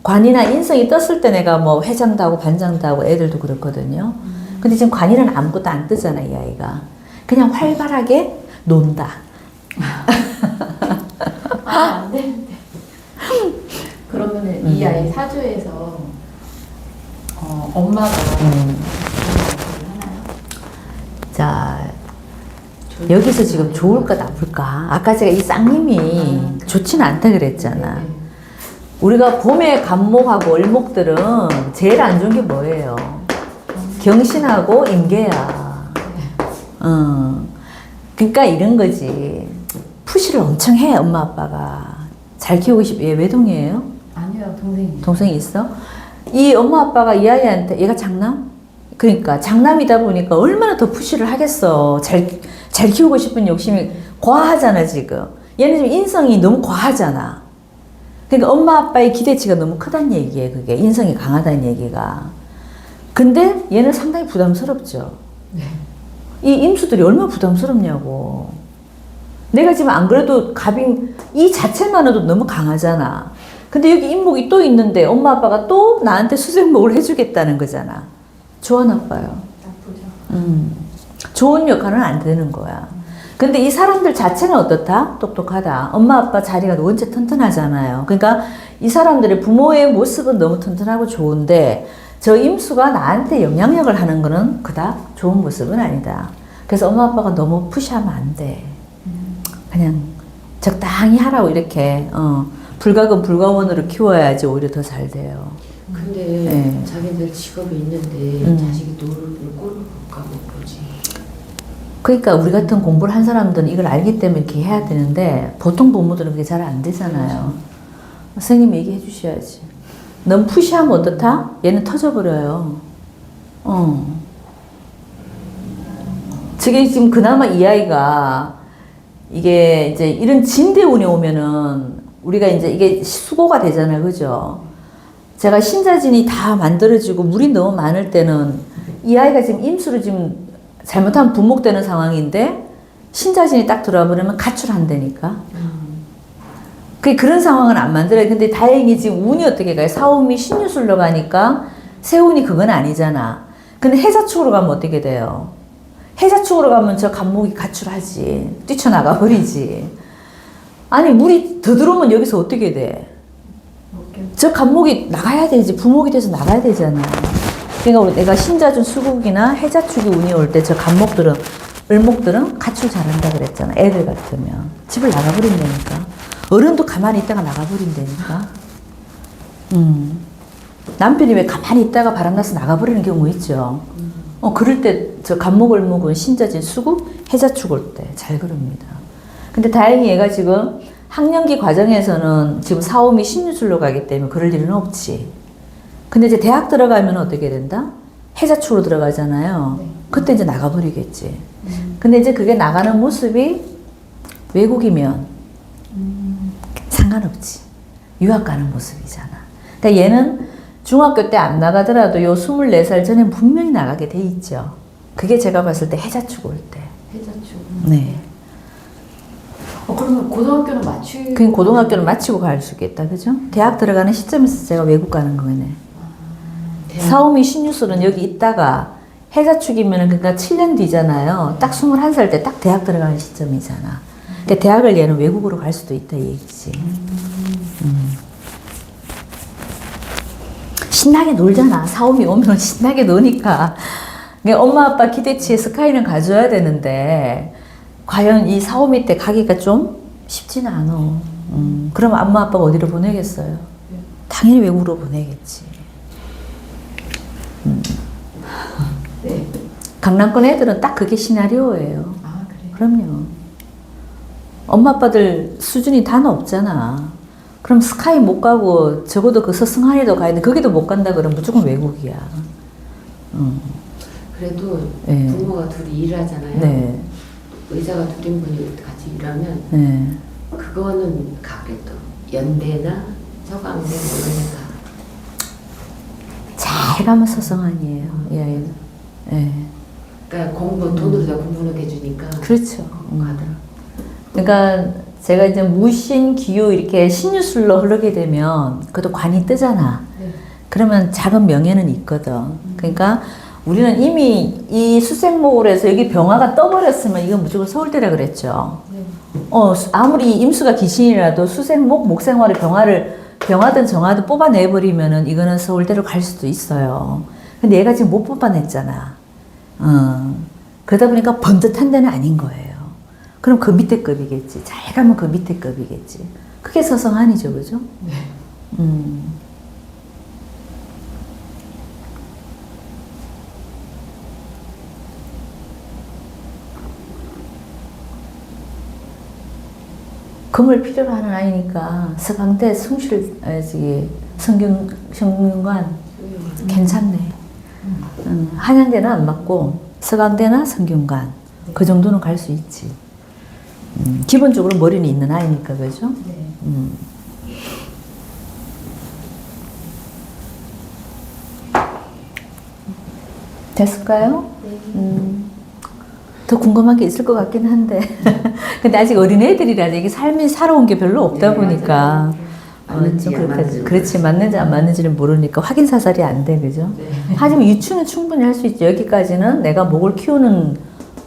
관이나 인성이 떴을 때 내가 뭐 회장도 하고 반장도 하고 애들도 그렇거든요. 근데 지금 관이는 아무것도 안 뜨잖아, 이 아이가. 그냥 활발하게 논다. 안 되는데. 그러면은 이 아이 사주에서 엄마가 하나요? 자, 여기서 지금 좋을까 나쁠까? 아까 제가 이 쌍님이 좋지는 않다 그랬잖아. 우리가 봄에 간목하고 을목들은 제일 안 좋은 게 뭐예요? 경신하고 임계야. 그러니까 이런 거지. 푸시를 엄청 해, 엄마 아빠가. 잘 키우고 싶어. 얘 외동이에요? 아니요, 동생이. 동생이 있어? 이 엄마 아빠가 이 아이한테, 얘가 장남? 그러니까 장남이다 보니까 얼마나 더 푸시를 하겠어. 잘 키우고 싶은 욕심이 과하잖아, 지금. 얘는 지금 인성이 너무 과하잖아. 그러니까 엄마 아빠의 기대치가 너무 크다는 얘기예요, 그게. 인성이 강하다는 얘기가. 근데 얘는 상당히 부담스럽죠. 네. 이 임수들이 얼마나 부담스럽냐고. 내가 지금 안 그래도 갑인 이 자체만으로도 너무 강하잖아. 근데 여기 임목이 또 있는데 엄마 아빠가 또 나한테 수생목을 해주겠다는 거잖아. 좋아 나빠요? 나쁘죠. 좋은 역할은 안 되는 거야. 근데 이 사람들 자체는 어떻다? 똑똑하다. 엄마 아빠 자리가 원체 튼튼하잖아요. 그러니까 이 사람들의 부모의 모습은 너무 튼튼하고 좋은데 저 임수가 나한테 영향력을 하는 거는 그닥 좋은 모습은 아니다. 그래서 엄마 아빠가 너무 푸시하면 안 돼. 그냥 적당히 하라고 이렇게 불가근 불가원으로 키워야지 오히려 더 잘 돼요. 근데 네. 자기들 직업이 있는데 자식이 노를 꼴을 볼까 못 보지. 그러니까 우리 같은 공부를 한 사람들은 이걸 알기 때문에 이렇게 해야 되는데 보통 부모들은 그게 잘 안 되잖아요. 선생님이 얘기해 주셔야지. 너무 푸시하면 어떻다? 얘는 터져버려요. 저게 지금 그나마 이 아이가 이게 이제 이런 진대운이 오면은 우리가 이제 이게 수고가 되잖아요. 그죠? 제가 신자진이 다 만들어지고 물이 너무 많을 때는 이 아이가 지금 임수로 지금 잘못하면 분목되는 상황인데 신자진이 딱 들어와 버리면 가출한다니까. 그런 상황은 안 만들어요. 근데 다행히 지금 운이 어떻게 가요? 사오미 신유술로 가니까 세운이 그건 아니잖아. 근데 해자축으로 가면 어떻게 돼요? 해자축으로 가면 저 간목이 가출하지. 뛰쳐나가 버리지. 아니 물이 더 들어오면 여기서 어떻게 돼? 저 간목이 나가야 되지. 부목이 돼서 나가야 되잖아. 그러니까 내가 신자준 수국이나 해자축이 운이 올 때 저 간목들은 을목들은 가출 잘한다 그랬잖아. 애들 같으면 집을 나가버린다니까. 어른도 가만히 있다가 나가버린다니까. 남편이 왜 가만히 있다가 바람나서 나가버리는 경우 있죠. 그럴 때 저 간목 을목은 신자진 수국 해자축 올 때 잘 그럽니다. 근데 다행히 얘가 지금 학년기 과정에서는 지금 사오미 신유술로 가기 때문에 그럴 일은 없지. 근데 이제 대학 들어가면 어떻게 된다? 해자축으로 들어가잖아요. 그때 이제 나가버리겠지. 근데 이제 그게 나가는 모습이 외국이면 상관없지. 유학 가는 모습이잖아. 그러니까 얘는 중학교 때 안 나가더라도 요 24살 전에 분명히 나가게 돼 있죠. 그게 제가 봤을 때 해자축 올 때. 해자축. 네. 그러면 고등학교는 마치고. 그냥 고등학교를 마치고 갈 수 있겠다. 그죠? 대학 들어가는 시점에서 제가 외국 가는 거네. 사오미 신유술은 여기 있다가 해자축이면 그러니까 7년 뒤잖아요. 딱 21살 때 딱 대학 들어가는 시점이잖아. 그러니까 대학을 얘는 외국으로 갈 수도 있다 이 얘기지. 신나게 놀잖아. 사오미 오면 신나게 노니까. 그러니까 엄마 아빠 기대치에 스카이는 가져야 되는데 과연 이 사오미 때 가기가 좀 쉽지는 않아. 그럼 엄마 아빠가 어디로 보내겠어요? 당연히 외국으로 보내겠지. 네. 강남권 애들은 딱 그게 시나리오예요. 아, 그래. 그럼요. 엄마 아빠들 수준이 다 높잖아. 그럼 스카이 못 가고 적어도 그 서승하리도 가야 돼. 거기도 못 간다 그러면 무조건 외국이야. 그래도 네. 부모가 둘이 일하잖아요. 네. 의사가 둘인분이 같이 일하면 네. 그거는 가겠다. 연대나 서강대 뭐 이런 데가 잘 가면 서성한이에요. 예. 예. 그러니까 돈으로 다 공부를 해주니까 그렇죠. 가더라. 그러니까 제가 이제 무신, 기유 이렇게 신유술로 흐르게 되면 그것도 관이 뜨잖아. 네. 그러면 작은 명예는 있거든. 그러니까 우리는 이미 이 수생목으로 해서 여기 병화가 떠버렸으면 이건 무조건 서울대라 그랬죠. 네. 아무리 임수가 귀신이라도 수생목, 목생화를 병화든 정화든 뽑아내버리면은 이거는 서울대로 갈 수도 있어요. 근데 얘가 지금 못 뽑아냈잖아. 그러다 보니까 번듯한 데는 아닌 거예요. 그럼 그 밑에 급이겠지. 잘 가면 그 밑에 급이겠지. 그게 서성한이죠, 그죠? 네. 금을 필요로 하는 아이니까 서강대 성균관 괜찮네. 한양대는 안 맞고 서강대나 성균관 그 정도는 갈 수 있지. 기본적으로 머리는 있는 아이니까 그죠? 네. 됐을까요? 네. 더 궁금한 게 있을 것 같긴 한데 근데 아직 어린애들이라 이게 삶이 살아온 게 별로 없다 네, 보니까 맞는지 좀 안 그렇다. 맞는지 그렇지 맞는지 안 맞는지는 모르니까 확인 사살이 안 돼 그죠? 네. 하지만 유추는 충분히 할 수 있죠. 여기까지는 내가 목을 키우는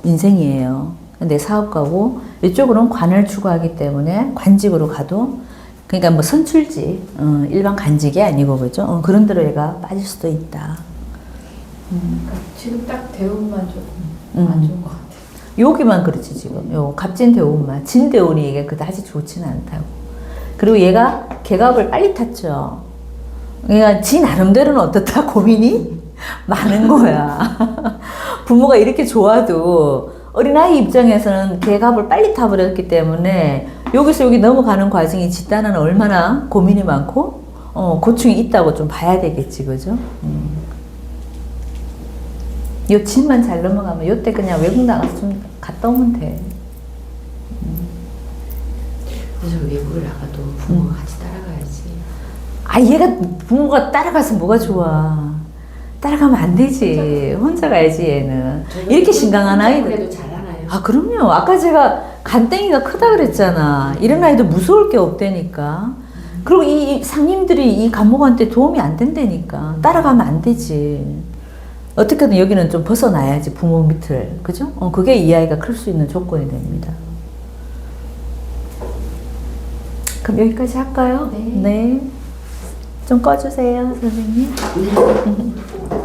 인생이에요. 내 사업가고 이쪽으로는 관을 추구하기 때문에 관직으로 가도 그러니까 뭐 선출직, 일반 간직이 아니고 그죠? 그런 데로 얘가 빠질 수도 있다. 그러니까 지금 딱 대운만 조금 안 좋은 것 같아요. 여기만 그렇지 지금. 요 갑진 대운만. 진 대운이 이게 그다지 좋지는 않다고. 그리고 얘가 개갑을 빨리 탔죠. 그러니까 지 나름대로는 어떻다 고민이 많은 거야. 부모가 이렇게 좋아도 어린아이 입장에서는 개갑을 빨리 타버렸기 때문에 여기서 여기 넘어가는 과정이 집단은 얼마나 고민이 많고 고충이 있다고 좀 봐야 되겠지, 그죠? 요 집만 잘 넘어가면 요때 그냥 외국 나가서 좀 갔다 오면 돼. 그래서 외국을 나가도 부모가 같이 따라가야지. 아, 얘가 부모가 따라가서 뭐가 좋아. 따라가면 안 되지. 혼자 가야지, 얘는. 이렇게 신강한 아이들. 그래도 잘하나요? 아, 그럼요. 아까 제가 간땡이가 크다 그랬잖아. 이런 아이도 무서울 게 없다니까. 그리고 이 상님들이 이 간목한테 도움이 안 된다니까. 따라가면 안 되지. 어떻게든 여기는 좀 벗어나야지, 부모 밑을. 그죠? 그게 이 아이가 클 수 있는 조건이 됩니다. 그럼 여기까지 할까요? 네. 네. 좀 꺼주세요, 선생님. 네.